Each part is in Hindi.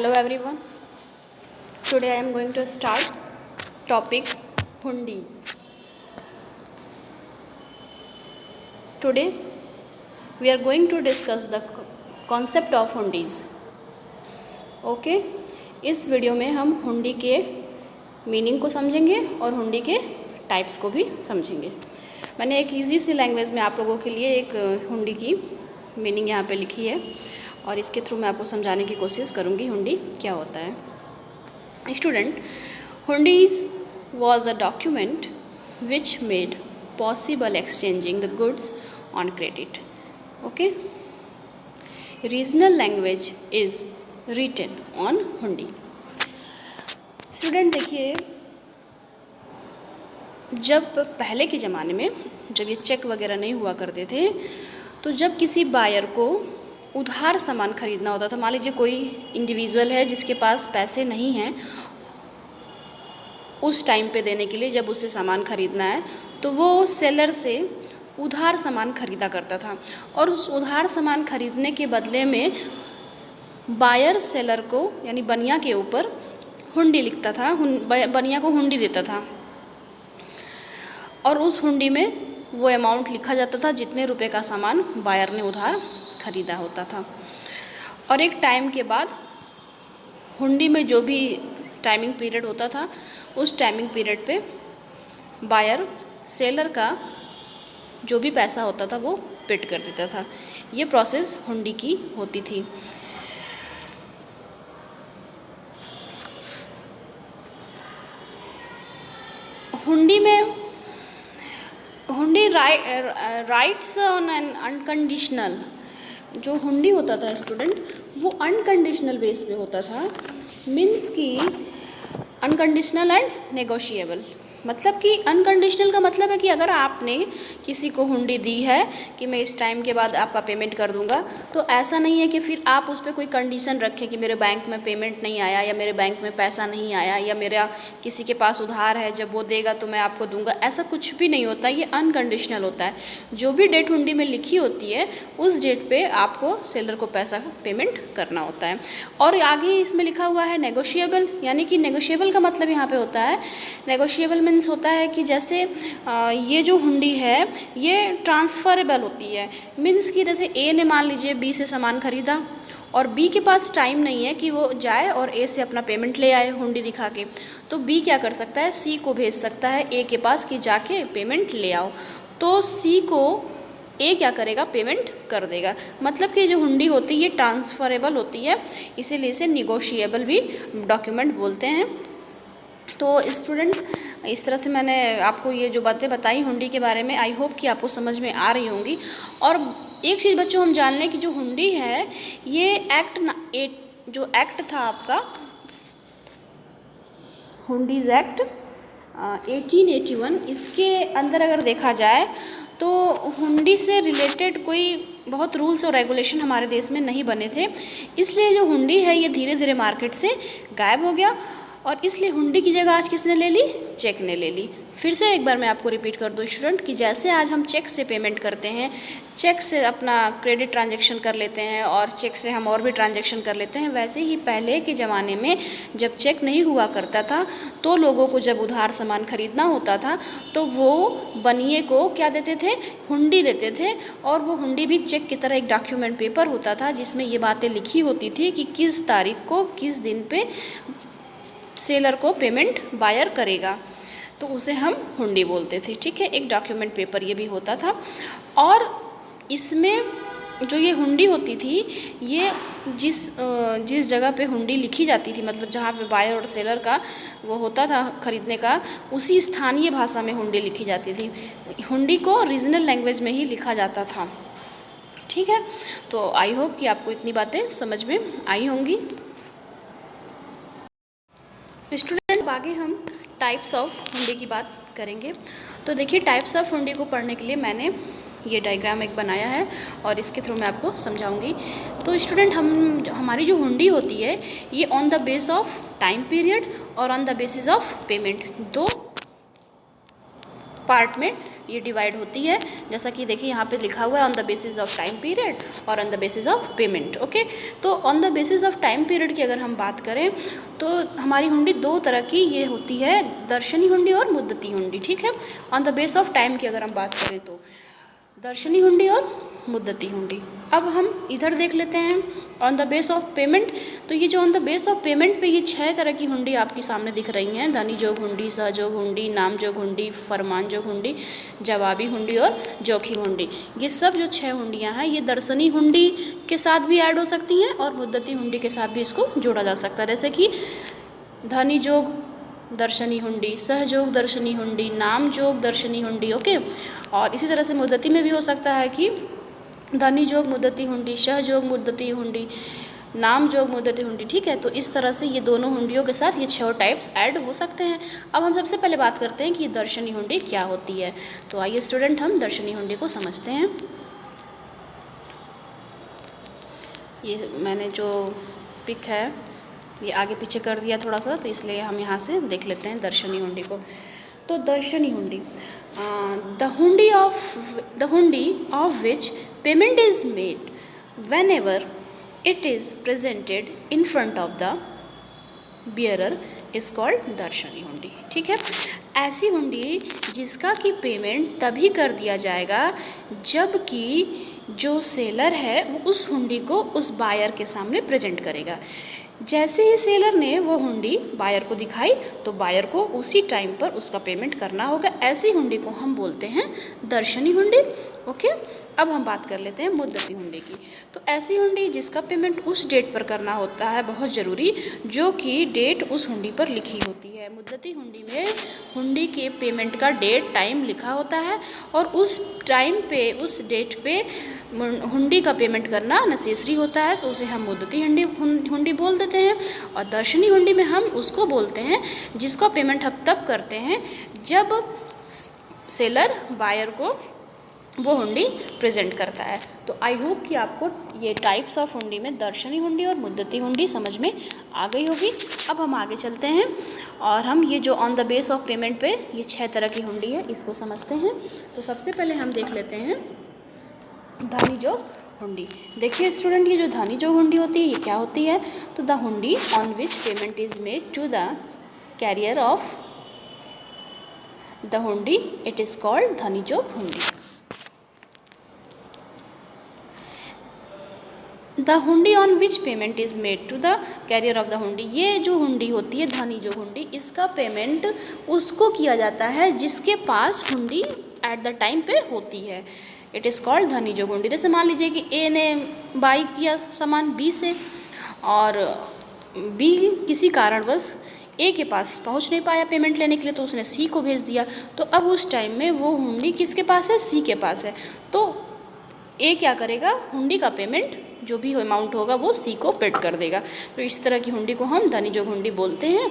Hello everyone. Today I am going to start topic hundis. Today we are going to discuss the concept of hundis. Okay इस वीडियो में हम हुंडी के मीनिंग को समझेंगे और हुंडी के टाइप्स को भी समझेंगे। मैंने एक इजी सी लैंग्वेज में आप लोगों के लिए एक हुंडी की मीनिंग यहाँ पे लिखी है और इसके थ्रू मैं आपको समझाने की कोशिश करूँगी हुंडी क्या होता है। Student, hundis was a document which made possible exchanging the goods on credit. Okay, regional language is written on hundi. Student देखिए, जब पहले के ज़माने में जब ये चेक वगैरह नहीं हुआ करते थे तो जब किसी बायर को उधार सामान खरीदना होता था, मान लीजिए कोई इंडिविजुअल है जिसके पास पैसे नहीं हैं उस टाइम पे देने के लिए, जब उसे सामान खरीदना है तो वो सेलर से उधार सामान खरीदा करता था और उस उधार सामान खरीदने के बदले में बायर सेलर को यानी बनिया के ऊपर हुंडी लिखता था, बनिया को हुंडी देता था और उस हुंडी में वो अमाउंट लिखा जाता था जितने रुपए का सामान बायर ने उधार खरीदा होता था। और एक टाइम के बाद हुंडी में जो भी टाइमिंग पीरियड होता था उस टाइमिंग पीरियड पे बायर सेलर का जो भी पैसा होता था वो पेड कर देता था। ये प्रोसेस हुंडी की होती थी। हुंडी राइट्स ऑन एन अनकंडीशनल, जो हुंडी होता था स्टूडेंट वो अनकंडीशनल बेस पे होता था। मीन्स कि अनकंडीशनल एंड नेगोशिएबल, मतलब कि अनकंडीशनल का मतलब है कि अगर आपने किसी को हुंडी दी है कि मैं इस टाइम के बाद आपका पेमेंट कर दूंगा, तो ऐसा नहीं है कि फिर आप उस पर कोई कंडीशन रखें कि मेरे बैंक में पेमेंट नहीं आया या मेरे बैंक में पैसा नहीं आया या मेरा किसी के पास उधार है, जब वो देगा तो मैं आपको दूंगा। ऐसा कुछ भी नहीं होता, ये अनकंडीशनल होता है। जो भी डेट हुंडी में लिखी होती है उस डेट पे आपको सेलर को पैसा पेमेंट करना होता है। और आगे इसमें लिखा हुआ है नेगोशिएबल, यानी कि नेगोशिएबल का मतलब यहाँ पे होता है, नेगोशिएबल मीन्स होता है कि जैसे ये जो हुंडी है ये ट्रांसफरेबल होती है। मीन्स कि जैसे ए ने मान लीजिए बी से सामान खरीदा और बी के पास टाइम नहीं है कि वो जाए और ए से अपना पेमेंट ले आए हुंडी दिखा के, तो बी क्या कर सकता है, सी को भेज सकता है ए के पास कि जाके पेमेंट ले आओ, तो सी को ए क्या करेगा, पेमेंट कर देगा। मतलब कि जो हुंडी होती है ये ट्रांसफरेबल होती है, इसीलिए इसे निगोशिएबल भी डॉक्यूमेंट बोलते हैं। तो स्टूडेंट, इस तरह से मैंने आपको ये जो बातें बताई हुंडी के बारे में, आई होप कि आपको समझ में आ रही होंगी। और एक चीज़ बच्चों हम जान लें कि जो हुंडी है ये जो एक्ट था आपका हुंडीज़ एक्ट 1881, इसके अंदर अगर देखा जाए तो हुंडी से रिलेटेड कोई बहुत रूल्स और रेगुलेशन हमारे देश में नहीं बने थे, इसलिए जो हुंडी है ये धीरे धीरे मार्केट से गायब हो गया और इसलिए हुंडी की जगह आज किसने ले ली, चेक ने ले ली। फिर से एक बार मैं आपको रिपीट कर दूं स्टूडेंट कि जैसे आज हम चेक से पेमेंट करते हैं, चेक से अपना क्रेडिट ट्रांजैक्शन कर लेते हैं और चेक से हम और भी ट्रांजैक्शन कर लेते हैं, वैसे ही पहले के ज़माने में जब चेक नहीं हुआ करता था तो लोगों को जब उधार सामान खरीदना होता था तो वो बनिए को क्या देते थे, हुंडी देते थे। और वो हुंडी भी चेक की तरह एक डॉक्यूमेंट पेपर होता था जिसमें ये बातें लिखी होती थी कि किस तारीख को किस दिन पे सेलर को पेमेंट बायर करेगा, तो उसे हम हुंडी बोलते थे। ठीक है, एक डॉक्यूमेंट पेपर ये भी होता था। और इसमें जो ये हुंडी होती थी ये जिस जगह पे हुंडी लिखी जाती थी, मतलब जहाँ पे बायर और सेलर का वो होता था खरीदने का, उसी स्थानीय भाषा में हुंडी लिखी जाती थी। हुंडी को रीजनल लैंग्वेज में ही लिखा जाता था। ठीक है, तो आई होप कि आपको इतनी बातें समझ में आई होंगी। स्टूडेंट, आगे हम टाइप्स ऑफ हुंडी की बात करेंगे। तो देखिए, टाइप्स ऑफ हुंडी को पढ़ने के लिए मैंने ये डायग्राम एक बनाया है और इसके थ्रू मैं आपको समझाऊंगी। तो स्टूडेंट, हमारी जो हुंडी होती है ये on the base of time period और on the basis of payment, दो पार्ट में ये डिवाइड होती है, जैसा कि देखिए यहाँ पे लिखा हुआ है on the basis of time period और on the basis of payment. Okay, तो on the basis of time period की अगर हम बात करें तो हमारी हुंडी दो तरह की ये होती है, दर्शनी हुंडी और मुद्दती हुंडी। ठीक है, on the base of time की अगर हम बात करें तो दर्शनी हुंडी और मुद्दती हुंडी। अब हम इधर देख लेते हैं on the base of payment. तो ये जो on the base of payment पे ये 6 तरह की हुंडी आपके सामने दिख रही हैं, धनी जोग हुंडी, सहजोग हुंडी, नाम जोग हुंडी, फरमान जोग हुंडी, जवाबी हुंडी और जोखिम हुंडी। ये सब जो 6 हुंडियाँ हैं ये दर्शनी हुंडी के साथ भी ऐड हो सकती हैं और मुद्दती हुंडी के साथ भी इसको जोड़ा जा सकता है, जैसे कि धनी जोग दर्शनी हुंडी, सहजोग दर्शनी हुंडी, नाम जोग दर्शनी हुंडी। ओके, और इसी तरह से मुद्दती में भी हो सकता है कि धनी जोग मुद्दती हुंडी, सहजोग मुद्दती हुंडी, नाम जोग मुद्दती हुंडी। ठीक है, तो इस तरह से ये दोनों हुंडियों के साथ ये 6 टाइप्स ऐड हो सकते हैं। अब हम सबसे पहले बात करते हैं कि दर्शनी हुंडी क्या होती है। तो आइए स्टूडेंट हम दर्शनी हुंडी को समझते हैं। ये मैंने जो पिक है ये आगे पीछे कर दिया थोड़ा सा, तो इसलिए हम यहाँ से देख लेते हैं दर्शनी हुंडी को। तो दर्शनी हुंडी, द हुंडी of which payment is made when ever it is presented in front of the bearer is called दर्शनी हुंडी। ठीक है, ऐसी हुंडी जिसका कि पेमेंट तभी कर दिया जाएगा जबकि जो सेलर है वो उस हुंडी को उस बायर के सामने प्रेजेंट करेगा। जैसे ही सेलर ने वो हुंडी बायर को दिखाई तो बायर को उसी टाइम पर उसका पेमेंट करना होगा। ऐसी हुंडी को हम बोलते हैं दर्शनी हुंडी। ओके, अब हम बात कर लेते हैं मुद्दती हुंडी की। तो ऐसी हुंडी जिसका पेमेंट उस डेट पर करना होता है, बहुत ज़रूरी, जो कि डेट उस हुंडी पर लिखी होती है। मुद्दती हुंडी में हुंडी के पेमेंट का डेट टाइम लिखा होता है और उस टाइम पे उस डेट पे हुंडी का पेमेंट करना नेसेसरी होता है, तो उसे हम मुद्दती हुंडी बोल देते हैं। और दर्शनी हुंडी में हम उसको बोलते हैं जिसका पेमेंट हम तब करते हैं जब सेलर बायर को वो हुंडी प्रेजेंट करता है। तो आई होप कि आपको ये टाइप्स ऑफ हुंडी में दर्शनी हुंडी और मुद्दती हुंडी समझ में आ गई होगी। अब हम आगे चलते हैं और हम ये जो on the base of payment पे ये 6 तरह की हुंडी है इसको समझते हैं। तो सबसे पहले हम देख लेते हैं धनी जोग हुंडी। देखिए स्टूडेंट, ये जो धनी जोग हुंडी होती है ये क्या होती है? तो the hundi on which payment is made to the carrier of the hundi, it is called dhani jog hundi. The hundi on which payment is made to the carrier of the hundi, ये जो हुंडी होती है धनी जोग हुंडी, इसका पेमेंट उसको किया जाता है जिसके पास हुंडी एट द टाइम पे होती है। It is called dhani jog हुंडी। जैसे मान लीजिए कि ए ने बाई किया सामान बी से और बी किसी कारणवश ए के पास पहुंच नहीं पाया पेमेंट लेने के लिए, तो उसने सी को भेज दिया। तो अब उस टाइम में वो हुंडी किसके पास है? सी के पास है। तो ए क्या करेगा? हुंडी का पेमेंट जो भी अमाउंट होगा वो सी को पेड कर देगा। तो इस तरह की हुंडी को हम धनी जोग हुंडी बोलते हैं।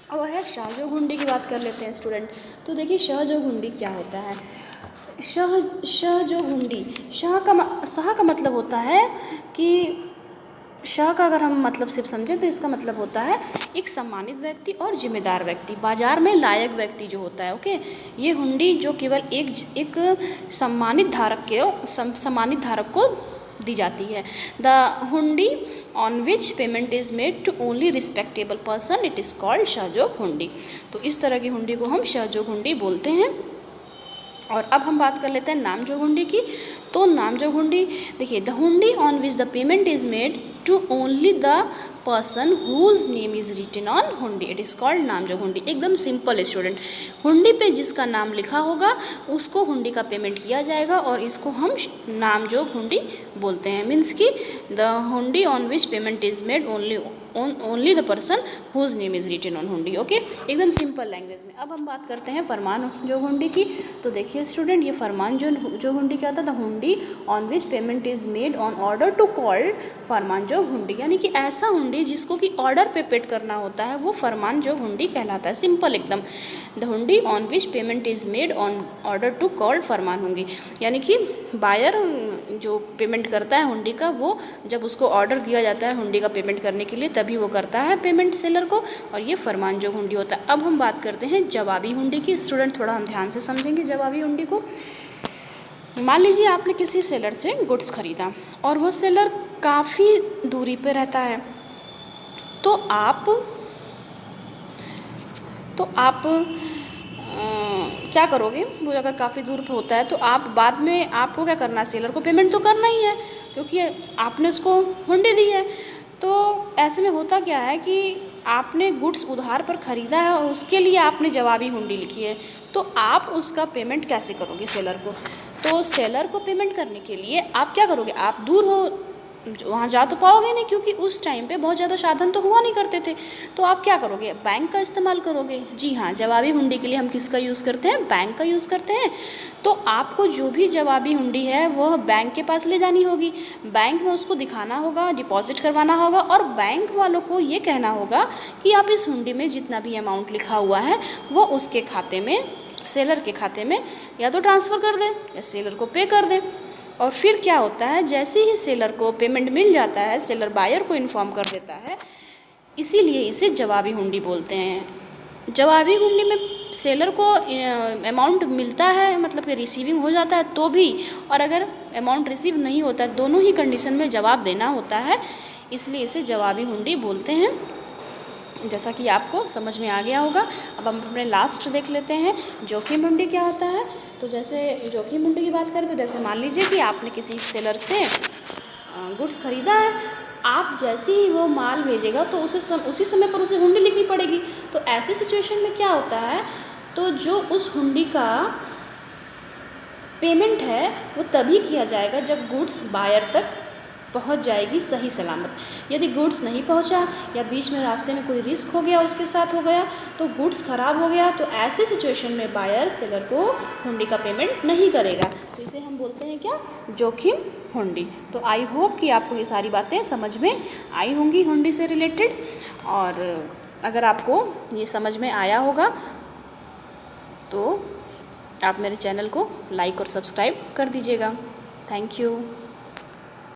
अब है शाहजोग हुंडी की बात कर लेते हैं स्टूडेंट। तो देखिए शाहजोग हुंडी क्या होता है? शाहजोग हुंडी, शाह का मतलब होता है कि शाह का अगर हम मतलब सिर्फ समझें तो इसका मतलब होता है एक सम्मानित व्यक्ति और जिम्मेदार व्यक्ति, बाजार में लायक व्यक्ति जो होता है। ओके, ये हुंडी जो केवल एक सम्मानित धारक को दी जाती है। The hundi on which payment is made to only respectable person, it is called Shahjog hundi. तो इस तरह की हुंडी को हम शाहजोग हुंडी बोलते हैं। और अब हम बात कर लेते हैं नामजोग हुंडी की। तो नामजोग हुंडी, देखिए the hundi on which the payment is made to only the person whose name is written on hundi, it is called namjog hundi. एकदम सिंपल है स्टूडेंट, हुंडी पे जिसका नाम लिखा होगा उसको हुंडी का पेमेंट किया जाएगा और इसको हम नामजोग हुंडी बोलते हैं। मीन्स कि the hundi on which payment is made only the person whose name is written on hundi. Okay, एकदम सिंपल लैंग्वेज में। अब हम बात करते हैं फरमान जोग हुंडी की। तो देखिए स्टूडेंट, ये फरमान जोग हुंडी क्या था? The hundi on which payment is made on order to called Farman Jog hundi, यानी कि ऐसा हुंडी जिसको कि ऑर्डर पे पेड करना होता है वो फरमान जोग हुंडी कहलाता है। सिंपल एकदम। The hundi on which payment is made on order to called Farman hundi, यानी कि बायर जो पेमेंट करता है हुंडी का, वो जब उसको ऑर्डर दिया जाता है हुंडी का पेमेंट करने के लिए तभी वो करता है पेमेंट सेलर को, और ये फरमानजोग हुंडी होता है। अब हम बात करते हैं जवाबी हुंडी की। स्टूडेंट थोड़ा हम ध्यान से समझेंगे जवाबी हुंडी को। मान लीजिए आपने किसी सेलर से गुड्स खरीदा और वो सेलर काफ़ी दूरी पे रहता है, तो आप क्या करोगे? वो अगर काफ़ी दूर पे होता है तो आप बाद में आपको क्या करना है, सेलर को पेमेंट तो करना ही है, क्योंकि आपने उसको हुंडी दी है। तो ऐसे में होता क्या है कि आपने गुड्स उधार पर ख़रीदा है और उसके लिए आपने जवाबी हुंडी लिखी है, तो आप उसका पेमेंट कैसे करोगे सेलर को? तो सेलर को पेमेंट करने के लिए आप क्या करोगे? आप दूर हो, वहाँ जा तो पाओगे नहीं, क्योंकि उस टाइम पे बहुत ज़्यादा साधन तो हुआ नहीं करते थे। तो आप क्या करोगे? बैंक का इस्तेमाल करोगे। जी हाँ, जवाबी हुंडी के लिए हम किसका यूज़ करते हैं? बैंक का यूज़ करते हैं। तो आपको जो भी जवाबी हुंडी है वह बैंक के पास ले जानी होगी, बैंक में उसको दिखाना होगा, डिपॉजिट करवाना होगा, और बैंक वालों को ये कहना होगा कि आप इस हुंडी में जितना भी अमाउंट लिखा हुआ है वो उसके खाते में, सेलर के खाते में या तो ट्रांसफ़र कर दें या सेलर को पे कर दें। और फिर क्या होता है, जैसे ही सेलर को पेमेंट मिल जाता है, सेलर बायर को इन्फॉर्म कर देता है, इसीलिए इसे जवाबी हुंडी बोलते हैं। जवाबी हुंडी में सेलर को अमाउंट मिलता है, मतलब कि रिसीविंग हो जाता है तो भी, और अगर अमाउंट रिसीव नहीं होता है, दोनों ही कंडीशन में जवाब देना होता है, इसलिए इसे जवाबी हुंडी बोलते हैं। जैसा कि आपको समझ में आ गया होगा। अब हम अपने लास्ट देख लेते हैं, जोखिम हुंडी क्या होता है। तो जैसे जोखिम हुंडी की बात करें तो जैसे मान लीजिए कि आपने किसी सेलर से गुड्स ख़रीदा है, आप जैसे ही वो माल भेजेगा तो उसी समय पर उसे हुंडी लिखनी पड़ेगी। तो ऐसी सिचुएशन में क्या होता है, तो जो उस हुंडी का पेमेंट है वो तभी किया जाएगा जब गुड्स बायर तक पहुंच जाएगी सही सलामत। यदि गुड्स नहीं पहुंचा या बीच में रास्ते में कोई रिस्क हो गया, उसके साथ हो गया, तो गुड्स ख़राब हो गया, तो ऐसे सिचुएशन में बायर सेलर को हुंडी का पेमेंट नहीं करेगा। तो इसे हम बोलते हैं क्या? जोखिम हुंडी। तो आई होप कि आपको ये सारी बातें समझ में आई होंगी हुंडी से रिलेटेड, और अगर आपको ये समझ में आया होगा तो आप मेरे चैनल को लाइक और सब्सक्राइब कर दीजिएगा। Thank you.